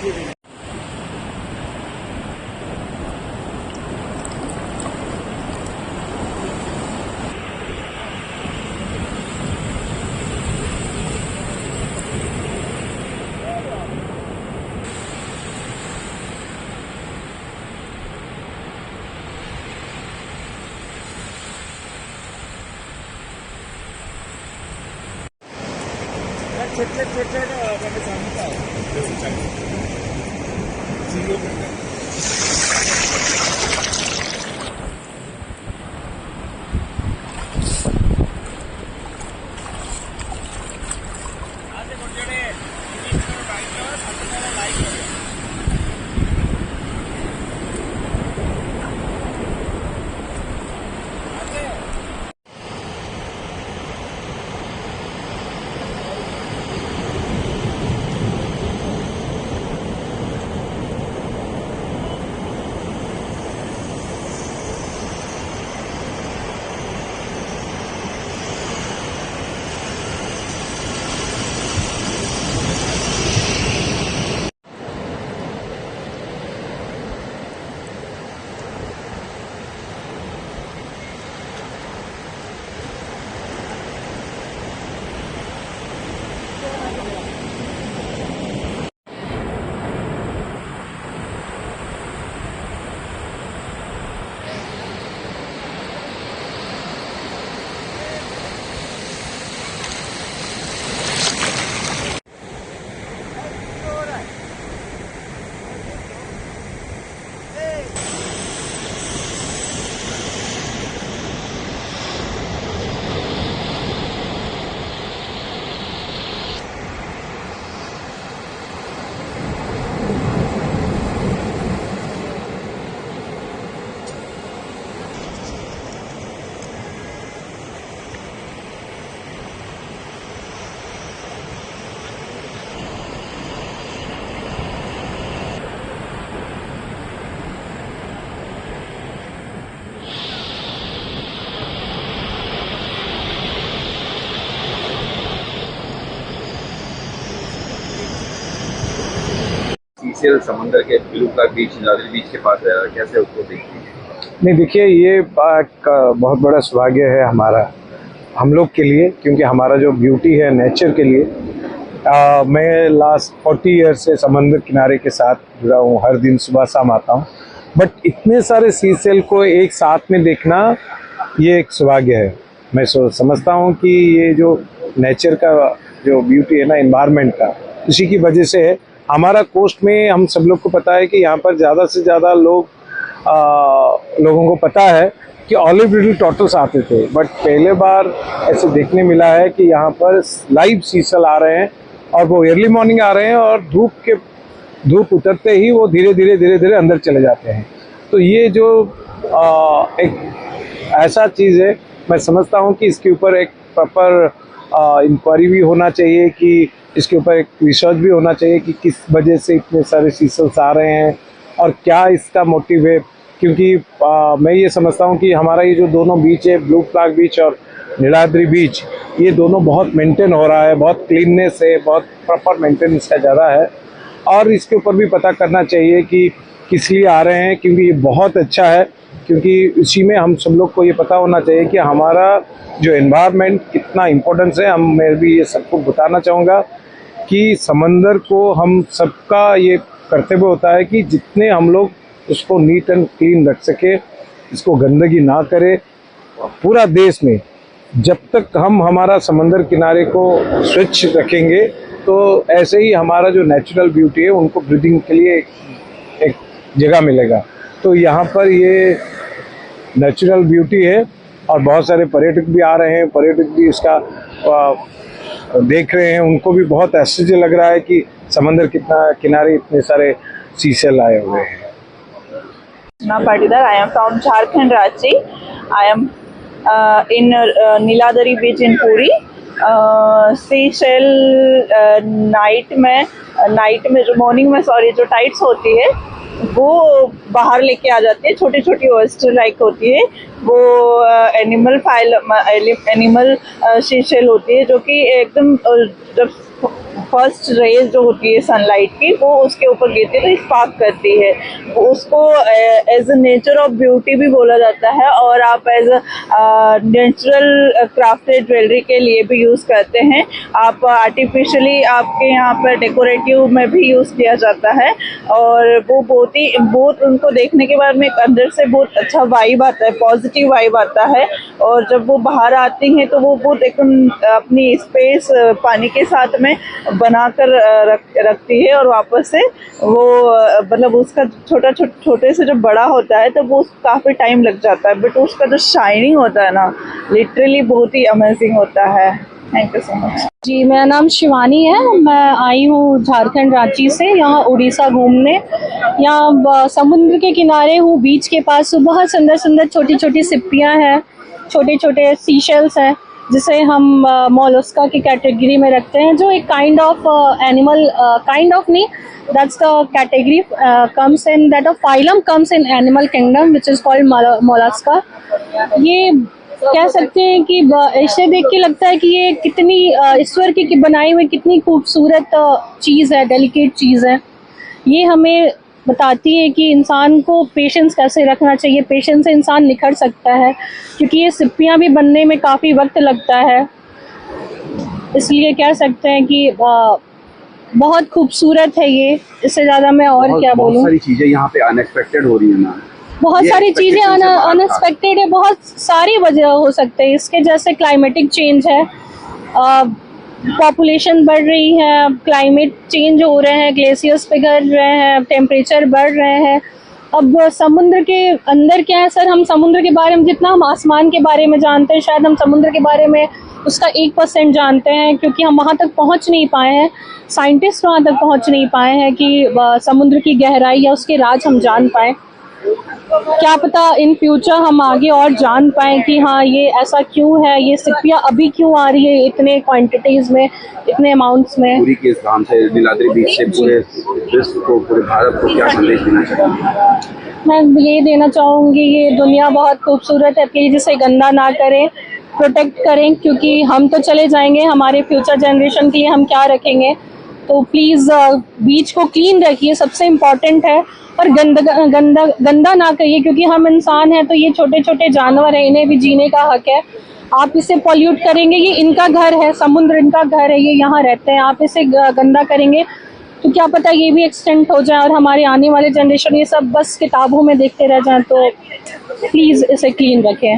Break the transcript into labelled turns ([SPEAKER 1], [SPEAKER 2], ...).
[SPEAKER 1] छोटे
[SPEAKER 2] सीसीएल समंदर के ब्लू फ्लैग बीच, नीलाद्री बीच के पास है, कैसे उसको देखती है?
[SPEAKER 3] नहीं, देखिए, ये एक बहुत बड़ा सौभाग्य है हमारा, हम लोग के लिए, क्योंकि हमारा जो ब्यूटी है नेचर के लिए। मैं लास्ट 40 ईयर से समंदर किनारे के साथ जुड़ा हूँ, हर दिन सुबह शाम आता हूँ। बट इतने सारे सीसेल को एक साथ में देखना ये एक सौभाग्य है। मैं समझता हूँ कि ये जो नेचर का जो ब्यूटी है ना, एनवायरनमेंट का, उसी की वजह से है। हमारा कोस्ट में हम सब लोग को पता है कि यहाँ पर ज़्यादा से ज़्यादा लोगों को पता है कि ऑलिव रिडल टॉर्टल्स आते थे, बट पहले बार ऐसे देखने मिला है कि यहाँ पर लाइव सीसल आ रहे हैं, और वो अर्ली मॉर्निंग आ रहे हैं, और धूप उतरते ही वो धीरे धीरे अंदर चले जाते हैं। तो ये जो एक ऐसा चीज़ है, मैं समझता हूँ कि इसके ऊपर एक प्रॉपर इंक्वायरी भी होना चाहिए, कि इसके ऊपर एक रिसर्च भी होना चाहिए कि किस वजह से इतने सारे सीसल्स आ रहे हैं और क्या इसका मोटिव है। क्योंकि मैं ये समझता हूँ कि हमारा ये जो दोनों बीच है, ब्लू फ्लैग बीच और नीलाद्री बीच, ये दोनों बहुत मेंटेन हो रहा है, बहुत क्लीननेस है, बहुत प्रॉपर मेंटेनेंस का ज़्यादा है। और इसके ऊपर भी पता करना चाहिए कि किस लिए आ रहे हैं, क्योंकि ये बहुत अच्छा है। क्योंकि इसी में हम सब लोग को ये पता होना चाहिए कि हमारा जो एनवायरनमेंट कितना इम्पोर्टेंस है। मैं भी ये सबको बताना चाहूँगा कि समंदर को हम सबका ये कर्तव्य होता है कि जितने हम लोग उसको नीट एंड क्लीन रख सके, इसको गंदगी ना करे। पूरा देश में जब तक हम हमारा समंदर किनारे को स्वच्छ रखेंगे, तो ऐसे ही हमारा जो नेचुरल ब्यूटी है उनको ब्रीदिंग के लिए एक जगह मिलेगा। तो यहाँ पर ये नेचुरल ब्यूटी है, और बहुत सारे पर्यटक भी आ रहे हैं, पर्यटक भी इसका देख रहे हैं। उनको भी बहुत आश्चर्य लग रहा है कि समंदर किनारे इतने सारे सीसेल आए हुए हैं।
[SPEAKER 4] Patidar, I am from Jharkhand, Ranchi. I am in Niladari beach in Puri. Seashell night में जो मॉर्निंग में जो टाइड्स होती है वो बाहर लेके आ जाती है। छोटी छोटी ऑयस्टर लाइक होती है वो, एनिमल सीशेल होती है, जो कि एकदम जब फर्स्ट रेज जो होती है सनलाइट की वो उसके ऊपर गिरती है तो स्पार्क करती है। उसको as a nature of beauty भी बोला जाता है और आप as a natural crafted jewellery के लिए भी यूज़ करते हैं। आप आर्टिफिशियली आपके यहाँ पर डेकोरेटिव में भी यूज़ किया जाता है और वो बहुत उनको देखने के बाद में अंदर से बहुत अच्छा वाइब आता है, पॉजिटिव वाइब आता है। और जब वो बाहर आती हैं तो वो बहुत एकदम अपनी स्पेस पानी के साथ में बनाकर रखती है और वापस से वो मतलब उसका छोटे से जब बड़ा होता है तो वो काफ़ी टाइम लग जाता है, बट उसका जो शाइनिंग होता है ना लिटरली बहुत ही अमेजिंग होता है। Thank you so much.
[SPEAKER 1] जी, मेरा नाम शिवानी है। मैं आई हूँ झारखंड रांची से यहाँ उड़ीसा घूमने। यहाँ समुद्र के किनारे हूँ, बीच के पास बहुत सुंदर सुंदर छोटी छोटी सिप्पियाँ हैं, छोटे छोटे सीशेल्स हैं जिसे हम मोलस्का की कैटेगरी में रखते हैं, जो एक kind of animal, kind of नहीं, that's the category comes in that a phylum comes in animal kingdom which is called Mollusca. ये कह सकते हैं कि इसे देख के लगता है कि ये कितनी ईश्वर की बनाई हुई कितनी खूबसूरत चीज़ है, डेलिकेट चीज़ है। ये हमें बताती है कि इंसान को पेशेंस कैसे रखना चाहिए, पेशेंस से इंसान निखर सकता है, क्योंकि ये सिप्पियाँ भी बनने में काफ़ी वक्त लगता है। इसलिए कह सकते हैं कि बहुत खूबसूरत है ये, इससे ज़्यादा मैं और क्या बोलूँ।
[SPEAKER 2] बहुत सारी चीज़ें यहाँ पे अनएक्सपेक्टेड हो रही है ना,
[SPEAKER 1] बहुत सारी चीज़ें अनएक्सपेक्टेड है, बहुत सारी वजह हो सकते हैं इसके, जैसे क्लाइमेटिक चेंज है, पॉपुलेशन बढ़ रही है, क्लाइमेट चेंज हो रहे हैं, ग्लेशियर्स पिघल रहे हैं, टेम्परेचर बढ़ रहे हैं। अब समुद्र के अंदर क्या है सर, हम समुद्र के बारे में जितना हम आसमान के बारे में जानते हैं, शायद हम समुद्र के बारे में उसका 1% जानते हैं, क्योंकि हम वहाँ तक पहुँच नहीं पाए हैं, साइंटिस्ट वहाँ तक पहुँच नहीं पाए हैं कि समुद्र की गहराई या उसके राज हम जान पाएँ। क्या पता इन फ्यूचर हम आगे और जान पाएँ कि हाँ ये ऐसा क्यों है, ये सिप्पियाँ अभी क्यों आ रही है इतने क्वांटिटीज़ में, इतने अमाउंट्स में।
[SPEAKER 2] पूरी के काम से नीलाद्री बीच से पूरे विश्व को, पूरे भारत को क्या संदेश देना चाहिए?
[SPEAKER 1] मैं ये देना चाहूँगी, ये दुनिया बहुत खूबसूरत है, प्लीज़ इसे गंदा ना करें, प्रोटेक्ट करें, क्योंकि हम तो चले जाएंगे, हमारे फ्यूचर जनरेशन के लिए हम क्या रखेंगे। तो प्लीज़ बीच को क्लीन रखिए, सबसे इम्पॉर्टेंट है, और गंदा ना करिए, क्योंकि हम इंसान हैं तो ये छोटे छोटे जानवर हैं, इन्हें भी जीने का हक है। आप इसे पॉल्यूट करेंगे, ये इनका घर है, समुद्र इनका घर है, ये यहाँ रहते हैं, आप इसे गंदा करेंगे तो क्या पता ये भी एक्सटेंट हो जाए और हमारे आने वाले जनरेशन ये सब बस किताबों में देखते रह जाएं। तो प्लीज़ इसे क्लीन रखें।